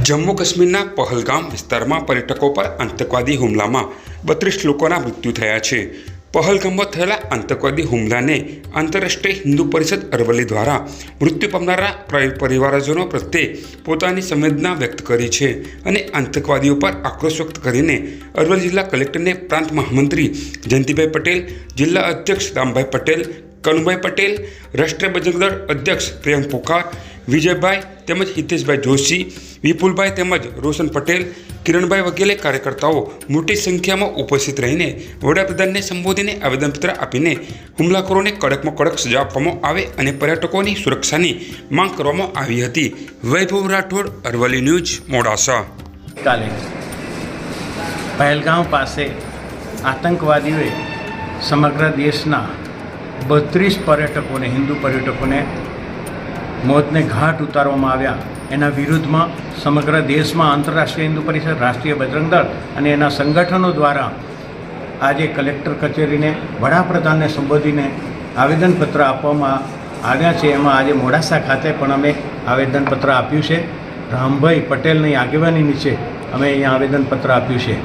જમ્મુ કાશ્મીરના પહલગામ વિસ્તારમાં પર્યટકો પર આતંકવાદી હુમલામાં 32 લોકોના મૃત્યુ થયા છે। પહલગામમાં થયેલા આતંકવાદી હુમલાને આંતરરાષ્ટ્રીય હિન્દુ પરિષદ અરવલ્લી દ્વારા મૃત્યુ પામનારા પરિવારજનો પ્રત્યે પોતાની સંવેદના વ્યક્ત કરી છે અને આતંકવાદીઓ પર આક્રોશ વ્યક્ત કરીને અરવલ્લી જિલ્લા કલેક્ટરને પ્રાંત મહામંત્રી જયંતિભાઈ પટેલ, જિલ્લા અધ્યક્ષ રામભાઈ પટેલ, કનુભાઈ પટેલ, રાષ્ટ્રીય બજરંગ દળ અધ્યક્ષ પ્રિયંક પોકાર, વિજયભાઈ તેમજ હિતેશભાઈ જોશી, વિપુલભાઈ તેમજ રોશન પટેલ, કિરણભાઈ વગેરે કાર્યકર્તાઓ મોટી સંખ્યામાં ઉપસ્થિત રહીને વડાપ્રધાનને સંબોધીને આવેદનપત્ર આપીને હુમલાખોરોને કડકમાં કડક સજા આપવામાં આવે અને પર્યટકોની સુરક્ષાની માંગ કરવામાં આવી હતી। વૈભવ રાઠોડ, અરવલ્લી ન્યૂઝ, મોડાસા। કાલે પહેલગામ પાસે આતંકવાદીઓએ સમગ્ર દેશના 32 પર્યટકોને, હિન્દુ પર્યટકોને મોતને ઘાટ ઉતારવામાં આવ્યા। એના વિરુદ્ધમાં સમગ્ર દેશમાં આંતરરાષ્ટ્રીય હિન્દુ પરિષદ, રાષ્ટ્રીય બજરંગ દળ અને એના સંગઠનો દ્વારા આજે કલેક્ટર કચેરીને વડાપ્રધાનને સંબોધીને આવેદનપત્ર આપવામાં આવ્યા છે। એમાં આજે મોડાસા ખાતે પણ અમે આવેદનપત્ર આપ્યું છે। રામભાઈ પટેલની આગેવાની નીચે અમે અહીંયા આવેદનપત્ર આપ્યું છે।